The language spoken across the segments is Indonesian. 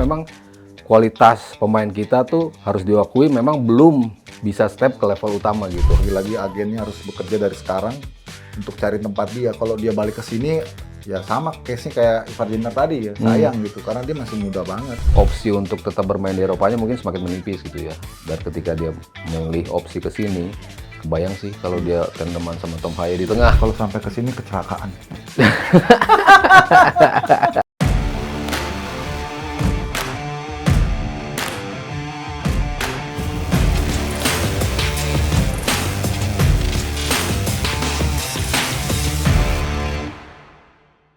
memang kualitas pemain kita tuh harus diakui memang belum bisa step ke level utama gitu. Lagi-lagi agennya harus bekerja dari sekarang untuk cari tempat dia. Kalau dia balik ke sini, ya sama case-nya kayak Ivar Jenner tadi ya, sayang gitu, karena dia masih muda banget. Opsi untuk tetap bermain di Eropanya mungkin semakin menipis gitu ya. Dan ketika dia memilih opsi ke sini, kebayang sih kalau dia tandeman sama Tom Haye di tengah. Kalau sampai ke sini kecelakaan.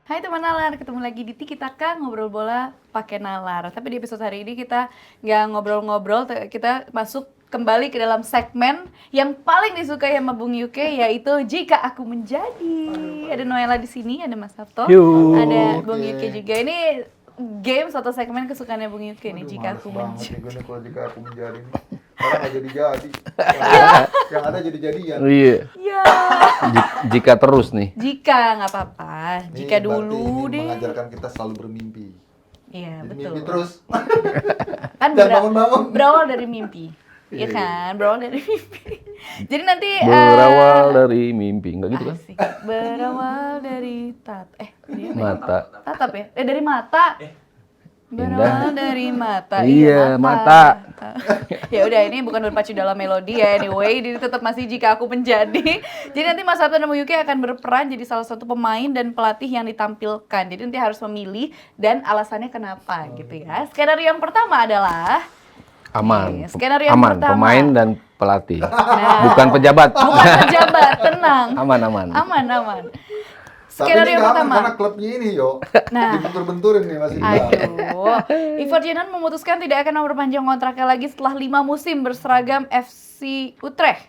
Hai teman nalar, ketemu lagi di Tiki Taka ngobrol bola pakai nalar. Tapi di episode hari ini kita nggak ngobrol-ngobrol, kita masuk kembali ke dalam segmen yang paling disukai sama Bung Yuke, yaitu Jika Aku Menjadi. Ada Noella di sini, ada Mas Sabto, ada Bung Yuke juga. Ini game atau segmen kesukaannya Bung Yuke nih, Jika Aku Menjadi. Gue nih kalau jika aku menjadi nih, orang nggak jadi-jadi. Yang ada jadi-jadian. Iya. Ya, Jika terus nih. jika nggak apa-apa, Ini jika berarti dulu ini deh. mengajarkan kita selalu bermimpi. Iya, Jadi betul. mimpi terus. Kan Jangan bangun-bangun. berawal dari mimpi. Iya kan, berawal dari mimpi. Jadi nanti Berawal dari mimpi, enggak gitu kan? asik. Berawal dari Mata. tatap ya? Dari mata. Berawal dari mata. Iya, mata. Ya udah, ini bukan berpacu dalam melodi ya. Anyway, ini tetap masih Jika Aku Menjadi. Jadi nanti Mas Sabto dan Bung Yuki akan berperan jadi salah satu pemain dan pelatih yang ditampilkan. Jadi nanti harus memilih dan alasannya kenapa gitu ya. Skenario yang pertama adalah Aman. skenario yang Aman, pertama. pemain dan pelatih. Nah. Bukan pejabat. Bukan pejabat, tenang. Aman. Aman. Tapi Skenario ini yang nggak aman pertama. karena klubnya ini yo. Nah. Dibentur-benturin nih masih. Aduh, Ivar Jenner memutuskan tidak akan memperpanjang kontraknya lagi setelah 5 musim berseragam FC Utrecht.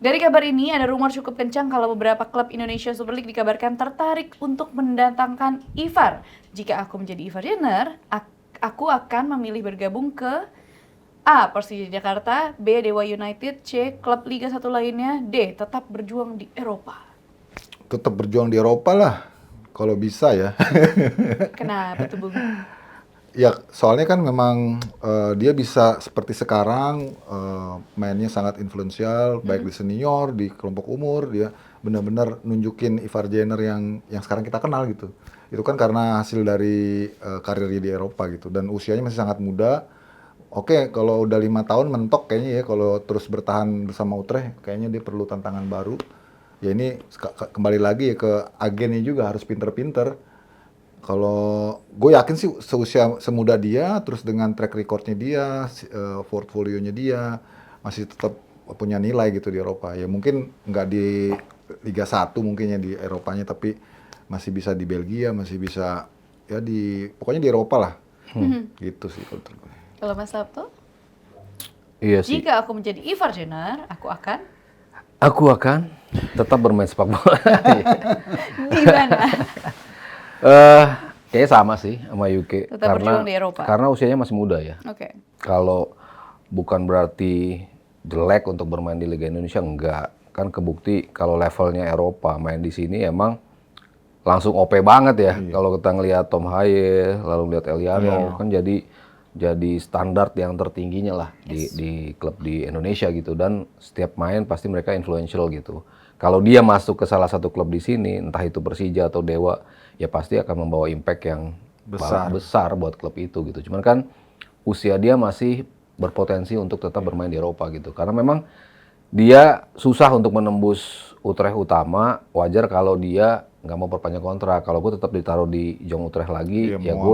Dari kabar ini ada rumor cukup kencang kalau beberapa klub Indonesia Super League dikabarkan tertarik untuk mendatangkan Ivar. Jika aku menjadi Ivar Jenner, aku akan memilih bergabung ke A. Persija Jakarta, B. Dewa United, C. Klub Liga 1 lainnya, D. Tetap berjuang di Eropa. Tetap berjuang di Eropa lah, kalau bisa ya. Kenapa tuh Bung? Ya soalnya kan memang dia bisa seperti sekarang mainnya sangat influensial, baik di senior, di kelompok umur, dia benar-benar nunjukin Ivar Jenner yang sekarang kita kenal gitu. Itu kan karena hasil dari karirnya di Eropa gitu, dan usianya masih sangat muda. Oke, kalau udah 5 tahun mentok kayaknya ya, kalau terus bertahan bersama Utrecht, kayaknya dia perlu tantangan baru. Ya ini kembali lagi ya ke agennya juga, harus pinter-pinter. Kalau gue yakin sih seusia semuda dia, terus dengan track recordnya dia, portfolionya dia, masih tetap punya nilai gitu di Eropa. Ya mungkin nggak di Liga 1 mungkin ya di Eropanya, tapi masih bisa di Belgia, masih bisa ya pokoknya di Eropa lah. Gitu sih kalau menurut gue. Kalau Mas Sabto? Iya sih. Jika aku menjadi Ivar Jenner, aku akan tetap bermain sepak bola. di mana? Kayaknya sama sih sama Yuke. Tetap berjuang di Eropa. Karena usianya masih muda ya. Oke. Kalau bukan berarti jelek untuk bermain di Liga Indonesia, enggak. Kan kebukti kalau levelnya Eropa, main di sini emang langsung OP banget ya. Kalau kita ngelihat Tom Haye, lalu ngelihat Eliano, kan jadi standar yang tertingginya lah di klub di Indonesia gitu, dan setiap main pasti mereka influential gitu. Kalau dia masuk ke salah satu klub di sini, entah itu Persija atau Dewa, ya pasti akan membawa impact yang besar buat klub itu gitu. Cuman kan usia dia masih berpotensi untuk tetap bermain di Eropa gitu. Karena memang dia susah untuk menembus Utrecht utama, wajar kalau dia nggak mau perpanjang kontrak. Kalau gue tetap ditaruh di Jong Utrecht lagi, ya gue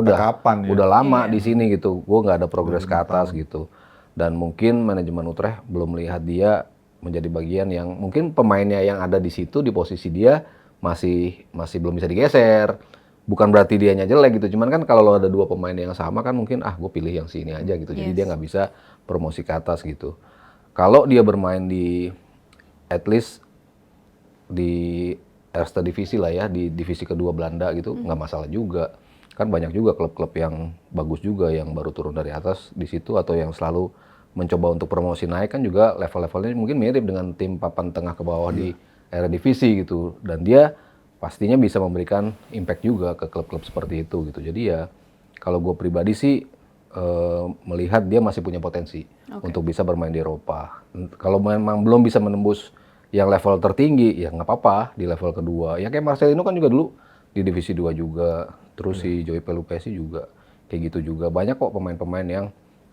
udah lama di sini gitu. Gue nggak ada progres ke atas gitu. Dan mungkin manajemen Utrecht belum melihat dia menjadi bagian yang mungkin pemainnya yang ada di situ di posisi dia masih belum bisa digeser. Bukan berarti dianya jelek gitu. Cuman kan kalau ada dua pemain yang sama kan mungkin gue pilih yang sini aja gitu. Jadi dia nggak bisa promosi ke atas gitu. Kalau dia bermain di at least di Eerste Divisi lah ya, di divisi kedua Belanda gitu, nggak masalah juga. Kan banyak juga klub-klub yang bagus juga yang baru turun dari atas di situ atau yang selalu mencoba untuk promosi naik, kan juga level-levelnya mungkin mirip dengan tim papan tengah ke bawah di Eredivisie gitu. Dan dia pastinya bisa memberikan impact juga ke klub-klub seperti itu gitu. Jadi ya kalau gue pribadi sih melihat dia masih punya potensi untuk bisa bermain di Eropa. Kalau memang belum bisa menembus yang level tertinggi, ya nggak apa-apa di level kedua. Ya kayak Marcelino kan juga dulu di divisi 2 juga, terus si Joey Pelupesi juga kayak gitu juga. Banyak kok pemain-pemain yang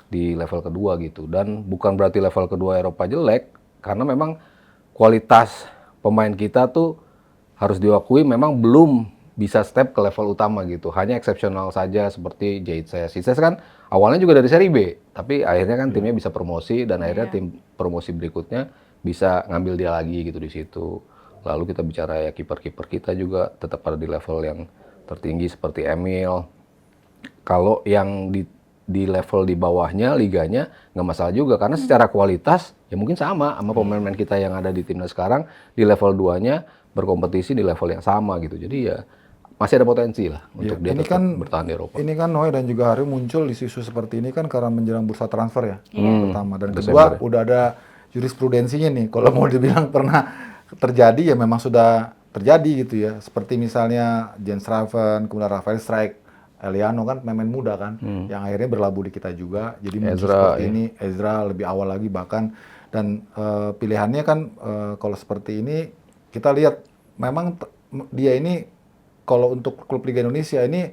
di level kedua gitu. Dan bukan berarti level kedua Eropa jelek, karena memang kualitas pemain kita tuh harus diakui memang belum bisa step ke level utama gitu. Hanya eksepsional saja seperti Jayces. Jayces kan awalnya juga dari seri B, tapi akhirnya kan timnya bisa promosi dan akhirnya tim promosi berikutnya bisa ngambil dia lagi gitu di situ. Lalu kita bicara ya kiper-kiper kita juga tetap ada di level yang tertinggi seperti Emil. Kalau yang di level di bawahnya liganya nggak masalah juga karena secara kualitas ya mungkin sama pemain-pemain kita yang ada di timnas sekarang di level 2-nya berkompetisi di level yang sama gitu. Jadi ya masih ada potensi lah untuk dia tetap bertahan di Eropa. Ini kan Noe dan juga Hari muncul isu-isu seperti ini kan karena menjelang bursa transfer ya, pertama. Dan kedua, udah ada jurisprudensinya nih. Kalau mau dibilang pernah terjadi ya memang sudah terjadi gitu ya. Seperti misalnya Jens Raven, kemudian Rafael Strijk, Eliano kan pemain muda kan, yang akhirnya berlabuh di kita juga. Jadi muncul seperti ini, Ezra lebih awal lagi bahkan. Dan pilihannya kan kalau seperti ini, kita lihat memang dia ini kalau untuk klub Liga Indonesia ini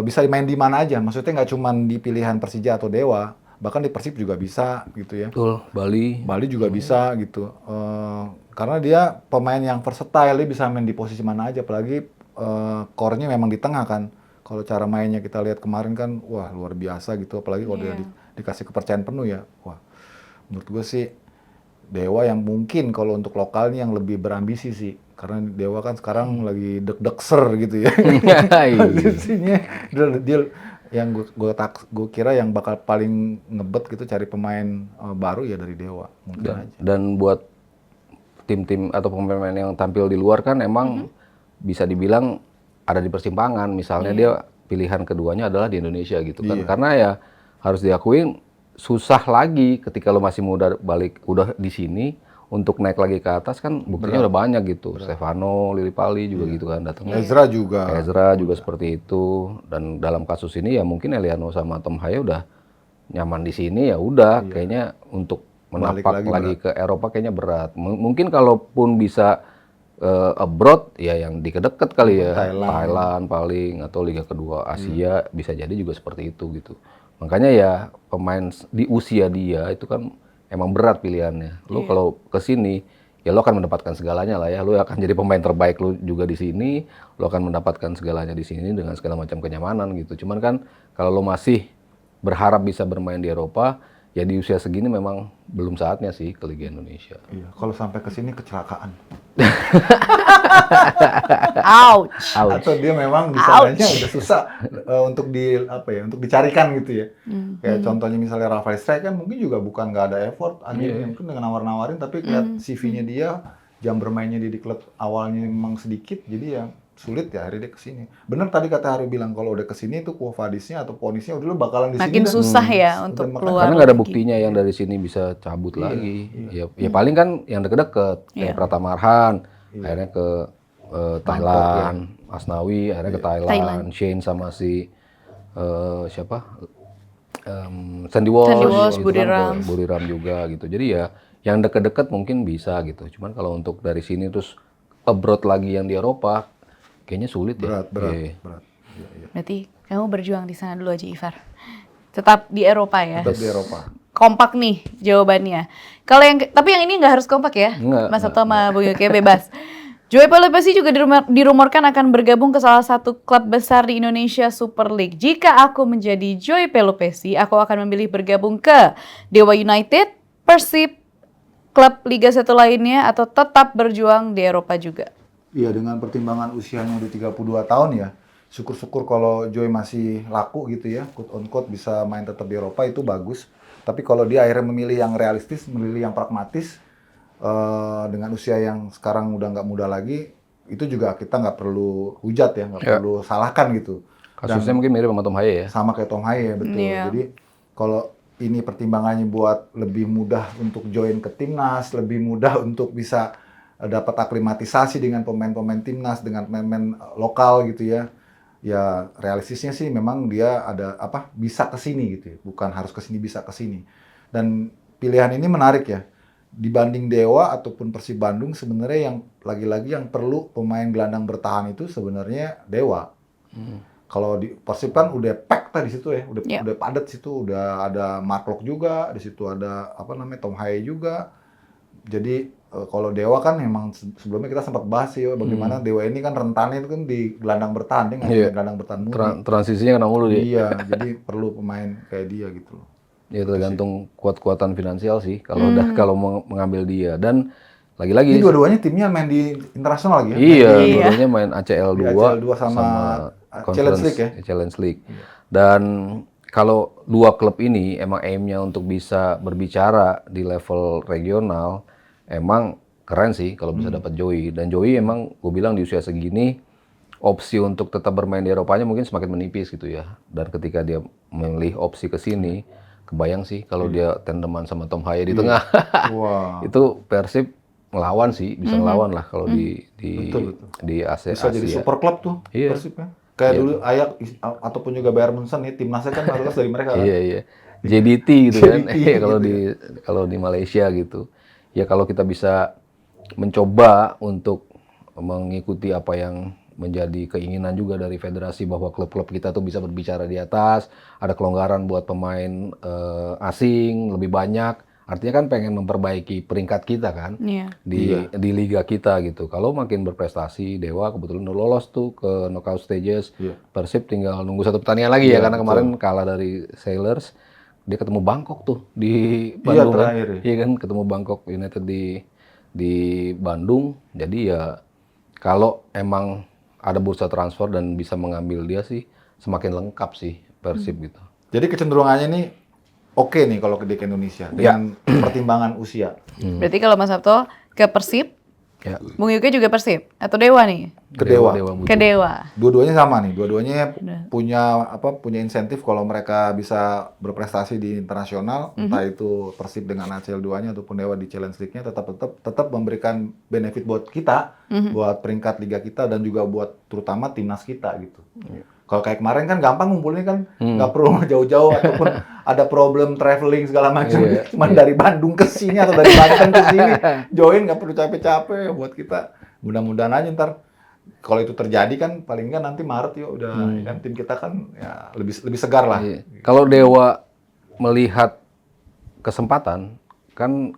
bisa main di mana aja. Maksudnya nggak cuma di pilihan Persija atau Dewa, bahkan di Persib juga bisa gitu ya. Betul, Bali juga bisa gitu. Karena dia pemain yang versatile, dia bisa main di posisi mana aja. Apalagi core-nya memang di tengah kan. Kalau cara mainnya kita lihat kemarin kan, wah luar biasa gitu. Apalagi kalau dia dikasih kepercayaan penuh ya, wah menurut gue sih Dewa yang mungkin kalau untuk lokalnya yang lebih berambisi sih. Karena Dewa kan sekarang lagi deg-degser gitu ya. Posisinya dia yang gue kira yang bakal paling ngebet gitu cari pemain baru ya dari Dewa mungkin aja. Dan buat tim-tim atau pemain yang tampil di luar kan emang bisa dibilang ada di persimpangan. Misalnya dia pilihan keduanya adalah di Indonesia gitu kan. Karena ya harus diakuin susah lagi ketika lo masih muda balik udah di sini untuk naik lagi ke atas kan buktinya udah banyak gitu. Stefano, Lillipali juga gitu kan datangnya. Ezra juga Seperti itu. Dan dalam kasus ini ya mungkin Eliano sama Tom Haye udah nyaman di sini ya udah kayaknya untuk menapak lagi ke Eropa kayaknya berat. Mungkin kalaupun bisa abroad ya yang di kedeket kali ya. Thailand paling atau Liga Kedua Asia bisa jadi juga seperti itu gitu. Makanya ya pemain di usia dia itu kan emang berat pilihannya. Lo kalau ke sini ya lo akan mendapatkan segalanya lah ya. Lo akan jadi pemain terbaik lo juga di sini. Lo akan mendapatkan segalanya di sini dengan segala macam kenyamanan gitu. Cuman kan kalau lo masih berharap bisa bermain di Eropa, ya di usia segini memang belum saatnya sih ke Liga Indonesia. Iya, kalau sampai ke sini kecelakaan. Ouch. Atau dia memang di sananya udah susah untuk untuk dicarikan gitu ya. Kayak contohnya misalnya Rafael Strijk kan mungkin juga bukan nggak ada effort, mungkin dengan nawar-nawarin tapi lihat CV-nya dia, jam bermainnya dia di klub awalnya memang sedikit, jadi ya sulit ya akhirnya dia kesini. Bener tadi kata Hari bilang kalau udah kesini itu Quo Vadisnya atau ponisnya udah lu bakalan di sini. Makin susah ya untuk keluar. Karena nggak ada buktinya yang dari sini bisa cabut lagi. Ya paling kan yang deket-deket kayak Pratama Arhan, akhirnya ke Thailand, Asnawi akhirnya ke Thailand, Shane sama si siapa? Sandy Walsh, Buriram juga gitu. Jadi ya yang deket-deket mungkin bisa gitu. Cuman kalau untuk dari sini terus abroad lagi yang di Eropa kayaknya sulit berat. Berarti kamu berjuang di sana dulu aja, Ivar. Tetap di Eropa ya. Tetap di Eropa. Kompak nih jawabannya. Kalau tapi yang ini nggak harus kompak ya. Mas Sabto sama Bung Yoke bebas. Joey Pelupesi juga dirumorkan akan bergabung ke salah satu klub besar di Indonesia Super League. Jika aku menjadi Joey Pelupesi, aku akan memilih bergabung ke Dewa United, Persib, klub Liga 1 lainnya, atau tetap berjuang di Eropa juga. Iya, dengan pertimbangan usianya udah 32 tahun ya, syukur-syukur kalau Joey masih laku gitu ya, quote on quote bisa main tetap di Eropa itu bagus. Tapi kalau dia akhirnya memilih yang realistis, memilih yang pragmatis, dengan usia yang sekarang udah nggak muda lagi, itu juga kita nggak perlu hujat ya, nggak perlu salahkan gitu. Kasusnya mungkin mirip sama Tom Haye ya? Sama kayak Tom Haye, betul. Jadi kalau ini pertimbangannya buat lebih mudah untuk join ke timnas, lebih mudah untuk bisa dapat aklimatisasi dengan pemain-pemain timnas, dengan pemain-pemain lokal gitu ya. ya realistisnya sih memang dia ada bisa ke sini gitu ya. Bukan harus ke sini, bisa ke sini. Dan pilihan ini menarik ya. Dibanding Dewa ataupun Persib Bandung, sebenarnya yang lagi-lagi yang perlu pemain gelandang bertahan itu sebenarnya Dewa. Kalau di Persib kan udah pack di situ ya, udah padat situ, udah ada Mark Locke juga, di situ ada Tom Haye juga. Jadi kalau Dewa kan memang sebelumnya kita sempat bahas sih bagaimana Dewa ini kan rentannya itu kan di gelandang bertahan, dia nggak punya gelandang bertahan murni. Transisinya kena mulu dia. Iya, jadi perlu pemain kayak dia gitu loh. Ya tergantung kuat-kuatan finansial sih kalau mau mengambil dia. Dan lagi-lagi Ini dua-duanya timnya main di internasional lagi ya? Iya, dua-duanya main ACL 2 Di ACL 2 sama Challenge League ya? Challenge League. Dan kalau dua klub ini emang aim-nya untuk bisa berbicara di level regional, emang keren sih kalau bisa dapat Joey. Dan Joey emang gue bilang di usia segini opsi untuk tetap bermain di Eropanya mungkin semakin menipis gitu ya. Dan ketika dia memilih opsi ke sini, kebayang sih kalau dia tandeman sama Tom Haye di tengah. Wah. Itu Persib ngelawan sih, bisa ngelawan lah kalau Betul. di Asia. Bisa jadi super klub tuh Iya. Persib ya. Kayak dulu Ajax ataupun juga Bayern Munchen ya, timnasnya kan baru dari mereka kan. Iya. JDT gitu kan. JDT Kalau di Malaysia gitu. Ya kalau kita bisa mencoba untuk mengikuti apa yang menjadi keinginan juga dari federasi bahwa klub-klub kita tuh bisa berbicara di atas, ada kelonggaran buat pemain asing lebih banyak. Artinya kan pengen memperbaiki peringkat kita kan di liga kita gitu. Kalau makin berprestasi, Dewa kebetulan udah lolos tuh ke knockout stages. Persib tinggal nunggu satu pertandingan lagi ya karena kemarin kalah dari Sailors. Dia ketemu Bangkok tuh di Bandung kan. Iya kan, ketemu Bangkok United di Bandung. Jadi ya kalau emang ada bursa transfer dan bisa mengambil dia sih semakin lengkap sih Persib gitu. Jadi kecenderungannya nih oke nih kalau ke Indonesia dengan pertimbangan usia. Berarti kalau Mas Sabto ke Persib, Bung Yuke juga Persib atau Dewa nih? Ke Dewa. Ke Dewa. Dua-duanya sama nih. Dua-duanya punya insentif kalau mereka bisa berprestasi di internasional, entah itu Persib dengan ACL 2-nya ataupun Dewa di Challenge League-nya tetap memberikan benefit buat kita, buat peringkat liga kita dan juga buat terutama timnas kita gitu. Kalau kayak kemarin kan gampang ngumpulnya kan, nggak perlu jauh-jauh ataupun ada problem traveling segala macam. Cuman dari Bandung ke sini atau dari Banten ke sini, join nggak perlu capek-capek buat kita. Mudah-mudahan aja ntar kalau itu terjadi kan paling nggak nanti Maret ya udah kan tim kita kan ya lebih segar lah. Kalau Dewa melihat kesempatan kan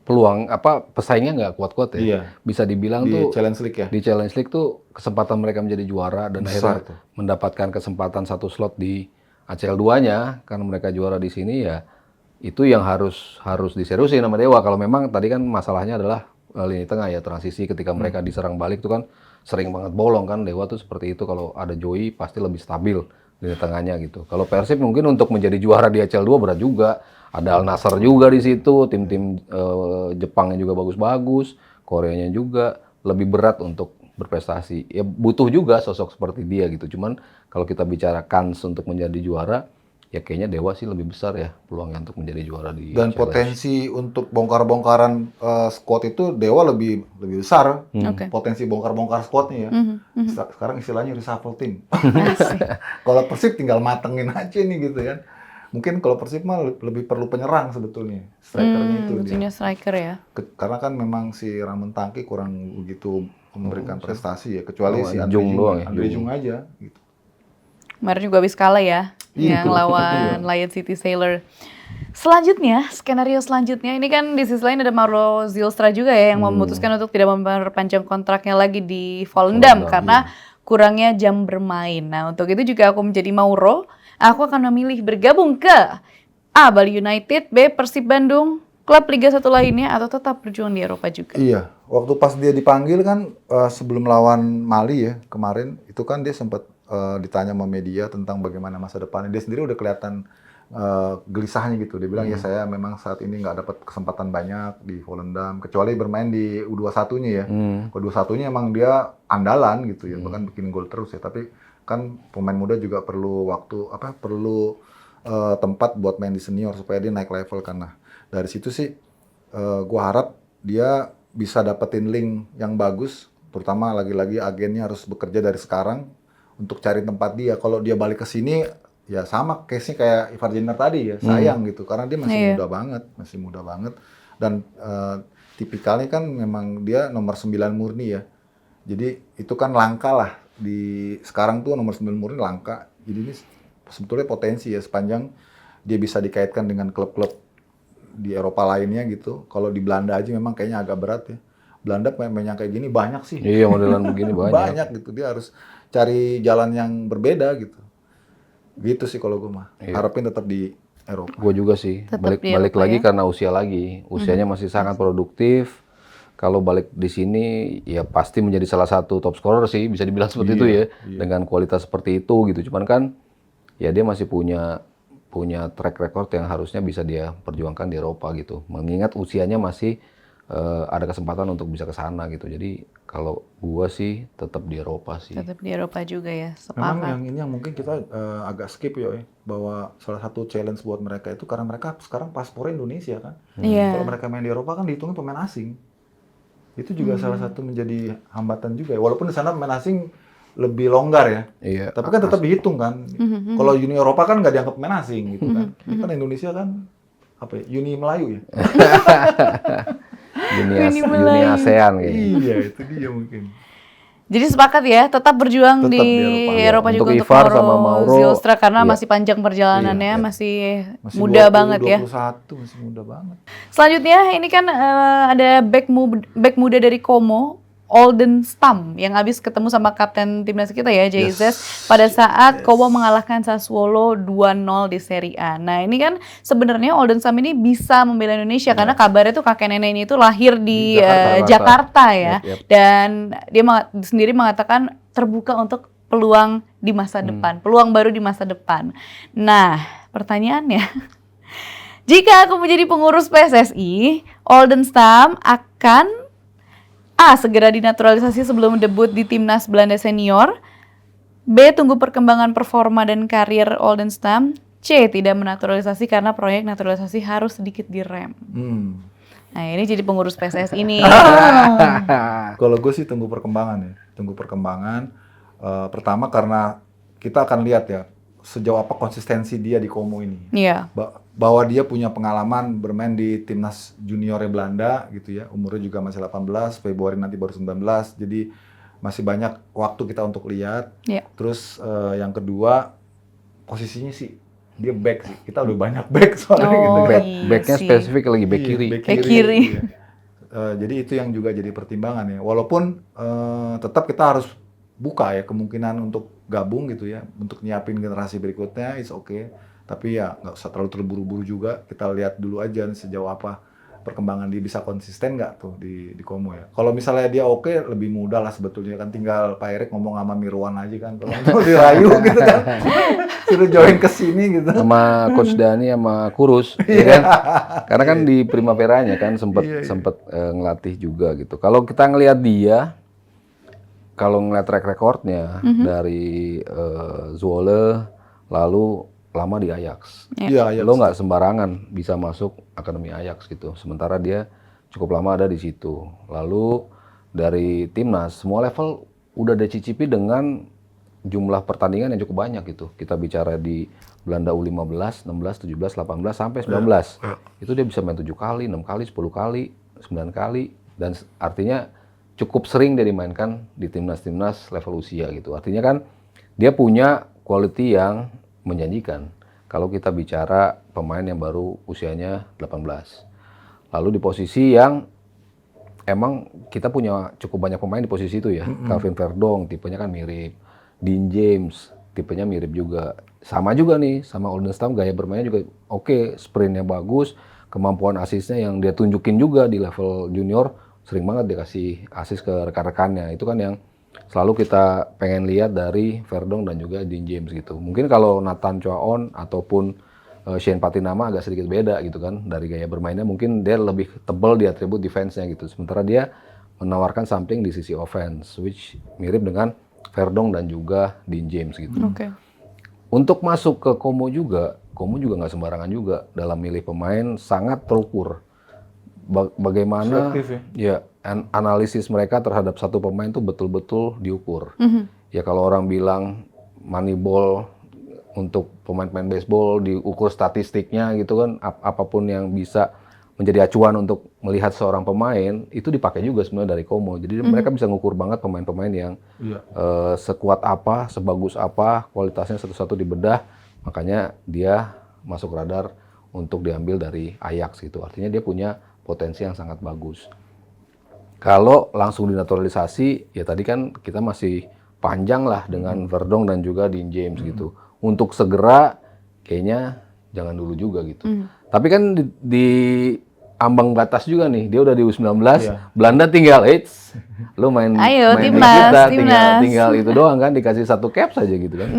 peluang pesaingnya nggak kuat-kuat ya. Bisa dibilang di tuh Challenge League ya. Di Challenge League tuh kesempatan mereka menjadi juara dan Besar akhirnya tuh. mendapatkan kesempatan satu slot di ACL 2-nya karena mereka juara di sini ya. Itu yang harus diseriusin sama Dewa. Kalau memang tadi kan masalahnya adalah lini tengah ya, transisi ketika mereka diserang balik itu kan sering banget bolong kan. Dewa tuh seperti itu, kalau ada Joey pasti lebih stabil lini tengahnya gitu. Kalau Persib mungkin untuk menjadi juara di ACL 2 berat juga. Ada Al Nassr juga di situ, tim-tim Jepangnya juga bagus-bagus, Koreanya juga lebih berat untuk berprestasi. Ya butuh juga sosok seperti dia gitu. Cuman kalau kita bicara kans untuk menjadi juara, ya kayaknya Dewa sih lebih besar ya peluangnya untuk menjadi juara di Dan Challenge. potensi untuk bongkar-bongkaran squad itu Dewa lebih besar. Potensi bongkar-bongkar squadnya ya. Sekarang istilahnya reshuffle tim. Kalau Persib tinggal matengin aja nih gitu kan. Mungkin kalau Persib mah lebih perlu penyerang sebetulnya. Strikernya itu dia. Striker ya. Karena kan memang si Ramon Tangki kurang begitu memberikan prestasi ya. Kecuali si Andre Jung aja gitu. Kemarin juga habis kalah ya. Yang lawan Lion City Sailor. Selanjutnya, skenario selanjutnya ini kan di sisi lain ada Mauro Zylstra juga ya yang memutuskan untuk tidak memperpanjang kontraknya lagi di Volendam karena kurangnya jam bermain. Nah, untuk itu juga aku menjadi Mauro, aku akan memilih bergabung ke A. Bali United, B. Persib Bandung, klub Liga 1 lainnya, atau tetap berjuang di Eropa juga. Iya, waktu pas dia dipanggil kan sebelum lawan Mali ya kemarin, itu kan dia sempat ditanya sama media tentang bagaimana masa depannya. Dia sendiri udah kelihatan gelisahnya gitu. Dia bilang ya saya memang saat ini nggak dapat kesempatan banyak di Volendam, kecuali bermain di U21-nya ya. U21-nya emang dia andalan gitu ya, bahkan bikin gol terus ya. Tapi kan pemain muda juga perlu waktu, perlu tempat buat main di senior supaya dia naik level kan. Nah, dari situ sih gua harap dia bisa dapetin link yang bagus, terutama lagi-lagi agennya harus bekerja dari sekarang untuk cari tempat dia. Kalau dia balik ke sini, ya sama case-nya kayak Ivar Jenner tadi ya, sayang gitu. Karena dia masih muda banget. Dan tipikalnya kan memang dia nomor 9 murni ya. Jadi itu kan langka lah. Sekarang tuh nomor 9 murni langka. Jadi ini sebetulnya potensi ya, sepanjang dia bisa dikaitkan dengan klub-klub di Eropa lainnya gitu. Kalau di Belanda aja memang kayaknya agak berat ya. Belanda pemain yang kayak gini banyak sih. Iya, modelan begini banyak. Banyak gitu. Dia harus cari jalan yang berbeda gitu. Gitu sih kalau gue mah. Harapin tetap di Eropa. Gue juga sih. Tetap di Balik Eropa lagi ya? karena usia lagi. Usianya masih sangat produktif. Kalau balik di sini ya pasti menjadi salah satu top scorer sih, bisa dibilang seperti itu ya. Dengan kualitas seperti itu gitu. Cuman kan ya dia masih punya track record yang harusnya bisa dia perjuangkan di Eropa gitu. Mengingat usianya masih ada kesempatan untuk bisa ke sana gitu. Jadi kalau gua sih tetap di Eropa sih. Tetap di Eropa juga ya, Memang sepakat. yang ini yang mungkin kita agak skip ya, bahwa salah satu challenge buat mereka itu karena mereka sekarang paspornya Indonesia kan. Iya. Kalau mereka main di Eropa kan dihitungnya pemain asing. Itu juga salah satu menjadi hambatan juga ya. Walaupun di sana pemain asing lebih longgar ya. Iya. Tapi kan tetap dihitung kan. Kalau Uni Eropa kan nggak dianggap pemain asing gitu kan. Ini kan Indonesia kan apa ya? Uni Melayu ya. Uni ASEAN kayaknya. Iya, itu dia mungkin. Jadi sepakat ya, tetap berjuang Tetap di di Eropa Untuk juga untuk Ivar sama Mauro, Zylstra karena iya. masih panjang perjalanannya, masih Masih muda 20, banget ya. 21, masih muda banget. Selanjutnya ini kan ada back muda dari Como, Oldenstam yang habis ketemu sama kapten timnas kita ya, Jesus, pada saat Como mengalahkan Sassuolo 2-0 di Serie A. Nah ini kan sebenarnya Oldenstam ini bisa membela Indonesia karena kabarnya tuh kakek neneknya itu lahir di Jakarta ya. Dan dia sendiri mengatakan terbuka untuk peluang di masa depan, peluang baru di masa depan. Nah pertanyaannya, jika aku menjadi pengurus PSSI, Oldenstam akan A. Segera dinaturalisasi sebelum debut di timnas Belanda senior. B. Tunggu perkembangan performa dan karir Oldenstam. C. Tidak menaturalisasi karena proyek naturalisasi harus sedikit direm. Nah ini jadi pengurus PSSI ini. Kalau gue sih tunggu perkembangan ya. Tunggu perkembangan. Pertama karena kita akan lihat ya sejauh apa konsistensi dia di Como ini. Iya. Bahwa dia punya pengalaman bermain di timnas juniornya Belanda gitu ya. Umurnya juga masih 18, Februari nanti baru 19. Jadi masih banyak waktu kita untuk lihat. Iya. Terus yang kedua posisinya sih dia back sih. Kita udah banyak back soalnya gitu kan. Backnya sih. spesifik lagi back Iya, kiri. Back kiri. iya. Jadi itu yang juga jadi pertimbangan ya. Walaupun tetap kita harus buka ya kemungkinan untuk gabung gitu ya, untuk nyiapin generasi berikutnya, is okay. Tapi ya nggak usah terlalu terburu-buru juga. Kita lihat dulu aja nih sejauh apa perkembangan dia bisa konsisten nggak tuh di Como ya. Kalau misalnya dia oke, lebih mudah lah sebetulnya kan, tinggal Pak Erik ngomong sama Mirwan aja kan, kalau dirayu gitu kan, suruh join ke sini gitu. Sama Coach Dani sama Kurus, ya kan? Karena kan di Primaveranya kan sempet ngelatih juga gitu. Kalau kita ngelihat dia, kalau ngeliat track recordnya dari Zwolle, lalu lama di Ajax. Iya, Lo nggak sembarangan bisa masuk akademi Ajax gitu. Sementara dia cukup lama ada di situ. Lalu dari timnas, semua level udah dicicipi dengan jumlah pertandingan yang cukup banyak gitu. Kita bicara di Belanda U15, 16, 17, 18, sampai 19. Itu dia bisa main 7 kali, 6 kali, 10 kali, 9 kali. Dan artinya cukup sering dia dimainkan di timnas-timnas level usia gitu. Artinya kan dia punya quality yang menjanjikan. Kalau kita bicara pemain yang baru usianya 18. Lalu di posisi yang emang kita punya cukup banyak pemain di posisi itu ya. Calvin Verdong tipenya kan mirip. Dean James tipenya mirip juga. Sama juga nih sama Oldenstam, gaya bermainnya juga oke, sprintnya bagus, kemampuan asisnya yang dia tunjukin juga di level junior, sering banget dia kasih asis ke rekan-rekannya. Itu kan yang selalu kita pengen lihat dari Verdong dan juga Dean James gitu. Mungkin kalau Nathan Choaon ataupun Shane Patinama agak sedikit beda gitu kan. Dari gaya bermainnya mungkin dia lebih tebal di atribut defense-nya gitu. Sementara dia menawarkan something di sisi offense, which mirip dengan Verdong dan juga Dean James gitu. Untuk masuk ke Como juga nggak sembarangan juga. Dalam milih pemain sangat terukur. Bagaimana ya analisis mereka terhadap satu pemain tuh betul-betul diukur. Ya kalau orang bilang Moneyball untuk pemain-pemain baseball, diukur statistiknya gitu kan, apapun yang bisa menjadi acuan untuk melihat seorang pemain, itu dipakai juga sebenarnya dari Como. Jadi mereka bisa ngukur banget pemain-pemain yang sekuat apa, sebagus apa, kualitasnya satu-satu dibedah, makanya dia masuk radar untuk diambil dari Ajax gitu. Artinya dia punya potensi yang sangat bagus. Kalau langsung dinaturalisasi, ya tadi kan kita masih panjang lah dengan Verdong dan juga Dean James gitu. Untuk segera, kayaknya jangan dulu juga gitu. Tapi kan di ambang batas juga nih, dia udah di U19, Belanda tinggal, lu main di kita, tinggal itu doang kan, dikasih 1 cap saja gitu kan.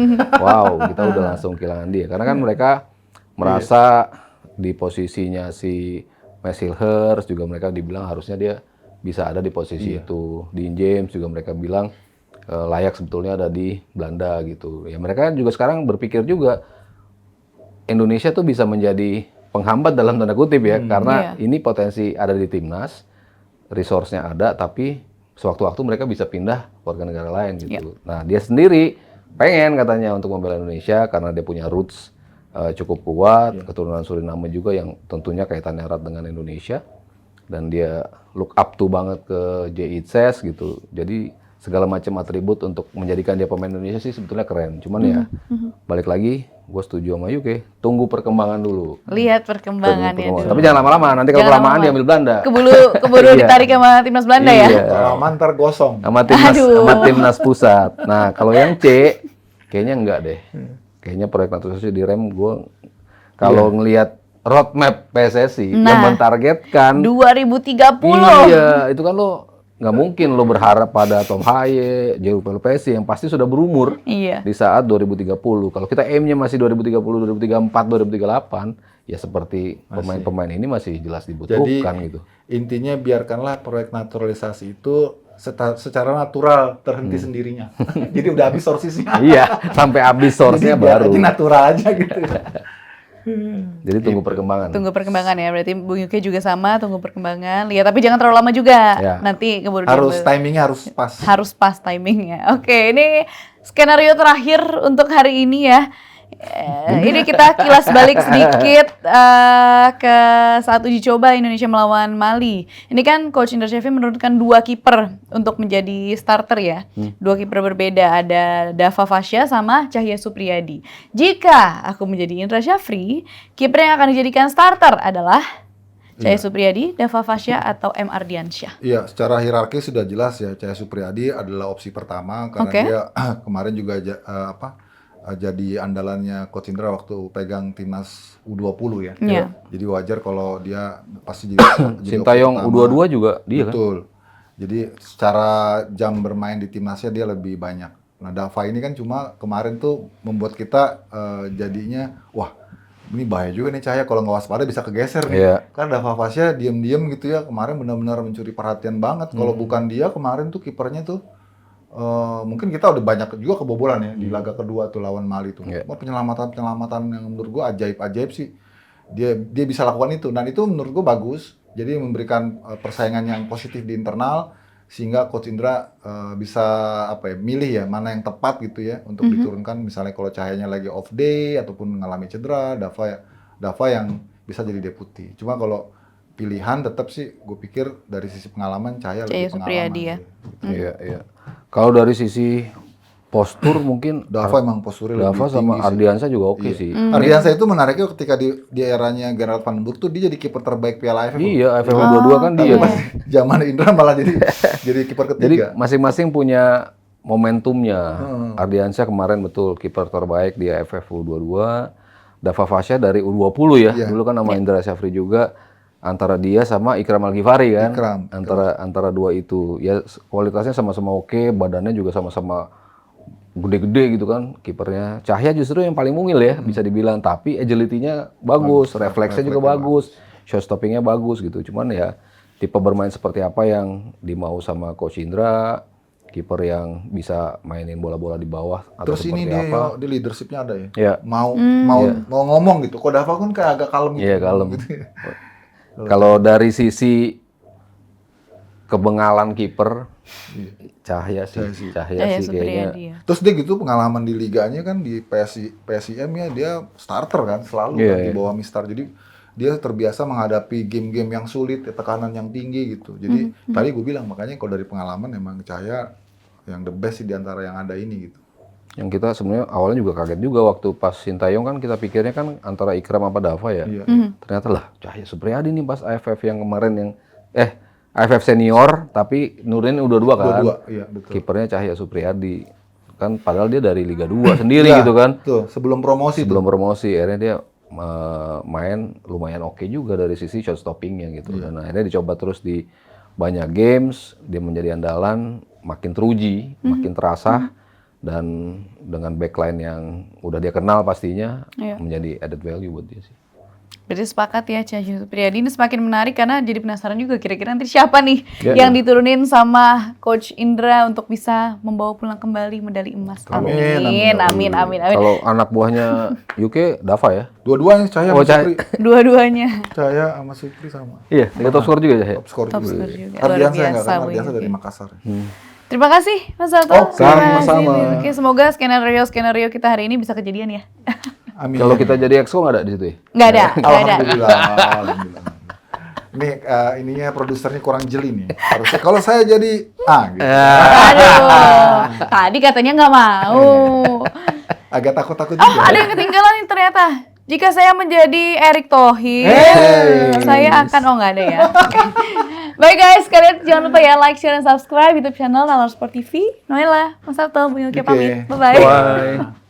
Wow, kita udah langsung kehilangan dia. Karena kan mereka merasa di posisinya si Messilhers juga mereka dibilang harusnya dia bisa ada di posisi itu. Dean James juga mereka bilang layak sebetulnya ada di Belanda gitu. Ya mereka juga sekarang berpikir juga Indonesia tuh bisa menjadi penghambat dalam tanda kutip ya, karena ini potensi ada di timnas, resource-nya ada, tapi sewaktu-waktu mereka bisa pindah warga negara lain gitu. Nah dia sendiri pengen katanya untuk membela Indonesia karena dia punya roots cukup kuat, keturunan Suriname juga yang tentunya kaitannya erat dengan Indonesia, dan dia look up to banget ke J. Itzes gitu. Jadi segala macam atribut untuk menjadikan dia pemain Indonesia sih sebetulnya keren. Cuman ya balik lagi, gue setuju sama Yuke, tunggu perkembangan dulu. Lihat perkembangannya dulu. Tapi jangan lama-lama, nanti kalau kelamaan diambil Belanda. Keburu ditarik sama timnas Belanda ya. Lama ntar gosong. Sama timnas pusat. Nah kalau yang C, kayaknya enggak deh. Kayaknya proyek naturalisasi direm, gue kalau ngelihat roadmap PSSI yang mentargetkan 2030. Iya, itu kan lo nggak mungkin lo berharap pada Tom Haye, Jero Pelopesi yang pasti sudah berumur di saat 2030. Kalau kita aim-nya masih 2030, 2034, 2038, ya seperti pemain-pemain ini masih jelas dibutuhkan. Jadi, gitu. Intinya biarkanlah proyek naturalisasi itu secara natural terhenti sendirinya. Jadi udah habis sourcesnya. Iya, sampai habis source-nya baru. Jadi natural aja gitu. Jadi tunggu perkembangan. Tunggu perkembangan ya, berarti Bung Yuke juga sama, tunggu perkembangan. Lihat, tapi jangan terlalu lama juga. Nanti keburu timingnya harus pas. Harus pas timingnya. Oke, ini skenario terakhir untuk hari ini ya. Ini kita kilas balik sedikit ke saat uji coba Indonesia melawan Mali. Ini kan Coach Indra Syafri menurunkan 2 kiper untuk menjadi starter ya. 2 kiper berbeda, ada Dava Fasya sama Cahya Supriyadi. Jika aku menjadi Indra Syafri, kiper yang akan dijadikan starter adalah Cahya Supriyadi, Dava Fasya atau M. Ardiansyah. Iya, secara hierarki sudah jelas ya. Cahya Supriyadi adalah opsi pertama karena dia kemarin juga jadi andalannya Coach Indra waktu pegang timnas U20 ya. Jadi wajar kalau dia pasti jadi Sintayong U22 juga dia Betul. Jadi secara jam bermain di timnasnya dia lebih banyak. Nah, Dava ini kan cuma kemarin tuh membuat kita jadinya wah, ini bahaya juga nih Cahya kalau nggak waspada bisa kegeser nih. Karena Dava Fasya diem-diem gitu ya, kemarin benar-benar mencuri perhatian banget. Kalau bukan dia kemarin tuh kipernya tuh mungkin kita udah banyak juga kebobolan ya di laga kedua tuh lawan Mali tuh. Penyelamatan yang menurut gua ajaib sih. Dia bisa lakukan itu dan itu menurut gua bagus. Jadi memberikan persaingan yang positif di internal sehingga Coach Indra bisa milih ya mana yang tepat gitu ya untuk diturunkan. Misalnya kalau Cahyanya lagi off day ataupun mengalami cedera, Dava yang bisa jadi deputi. Cuma kalau pilihan tetap sih gue pikir dari sisi pengalaman Cahya lebih pengalaman. Ya. Iya. Kalau dari sisi postur mungkin Dava emang posturnya Dava lebih sama tinggi Ardiansyah juga oke sih. Ardiansyah itu menariknya ketika di eranya Gerard Van den Burg tuh dia jadi kiper terbaik Piala AFF. Iya, AFF 22 kan dia. Zaman Indra malah jadi kiper ketiga. Jadi masing-masing punya momentumnya. Ardiansyah kemarin betul kiper terbaik di AFF U22. Dava Fasya dari U20 ya. Dulu kan nama Indra Syafri juga. Antara dia sama Ikram Al-Ghifari kan. Antara dua itu. Ya kualitasnya sama-sama oke, badannya juga sama-sama gede-gede gitu kan kipernya. Cahya justru yang paling mungil ya bisa dibilang, tapi agility-nya bagus, refleksnya juga bagus, shot stopping-nya bagus gitu. Cuman ya tipe bermain seperti apa yang dimau sama Coach Indra, kiper yang bisa mainin bola-bola di bawah atau terus seperti ini apa. dia leadership-nya ada ya. Ya. Mau ngomong gitu. Kok Dava kan kayak agak kalem gitu. Iya, kalem. Kalau dari sisi kebengalan kiper Cahya sih Cahya kayaknya. Supriyadi ya. Terus dia gitu pengalaman di liganya kan di PSIM ya dia starter kan selalu Iya, kan di iya. bawah Mistar. Jadi dia terbiasa menghadapi game-game yang sulit, tekanan yang tinggi gitu. Jadi tadi gue bilang makanya kalau dari pengalaman emang Cahya yang the best sih di antara yang ada ini gitu. Yang kita sebenarnya awalnya juga kaget juga waktu pas Sintayong kan kita pikirnya kan antara Ikram apa Dava ya. Iya. Ternyata lah Cahya Supriyadi nih pas AFF yang kemarin yang AFF senior tapi Nurdin udah dua kan. Dua-dua, iya betul. Kipernya Cahya Supriyadi. Kan padahal dia dari Liga 2 sendiri Iya, gitu kan. Tuh, sebelum promosi Sebelum promosi akhirnya dia main lumayan oke juga dari sisi shot stoppingnya gitu. Dan akhirnya dicoba terus di banyak games, dia menjadi andalan, makin teruji, makin terasa dan dengan backline yang udah dia kenal pastinya Iya. menjadi added value buat dia sih. Berarti sepakat ya Cahya Supriyadi ini semakin menarik karena jadi penasaran juga kira-kira nanti siapa nih Ya, yang diturunin sama Coach Indra untuk bisa membawa pulang kembali medali emas. Amin, Amin. Kalau anak buahnya UK Dava ya? dua-duanya Cahya Oh, sama Supri. Dua-duanya Cahya sama Supri sama. Iya, dia top skor juga Cahya. Top skor top juga. skor juga. Ardiansa Luar enggak biasa, kan? Boy. Ardiansa dari Oke. Makassar. Terima kasih Mas Alto. Oh, Sudah sama-sama. sini. Oke, semoga skenario kita hari ini bisa kejadian ya. Amin. Kalau kita jadi exco nggak ada di situ ya? Nggak ada. Alhamdulillah. Alhamdulillah. Ini ininya produsernya kurang jeli nih. Harusnya kalau saya jadi gitu. Aduh, tadi katanya nggak mau. Agak takut-takut Oh, juga. ada yang ketinggalan nih ternyata. Jika saya menjadi Erick Thohir, saya akan nggak ada ya. Baik guys, kalian jangan lupa ya like, share, dan subscribe YouTube channel Nalar Sport TV. Noella, Mas Sabto, Bu Yuki pamit. Bye-bye. Bye.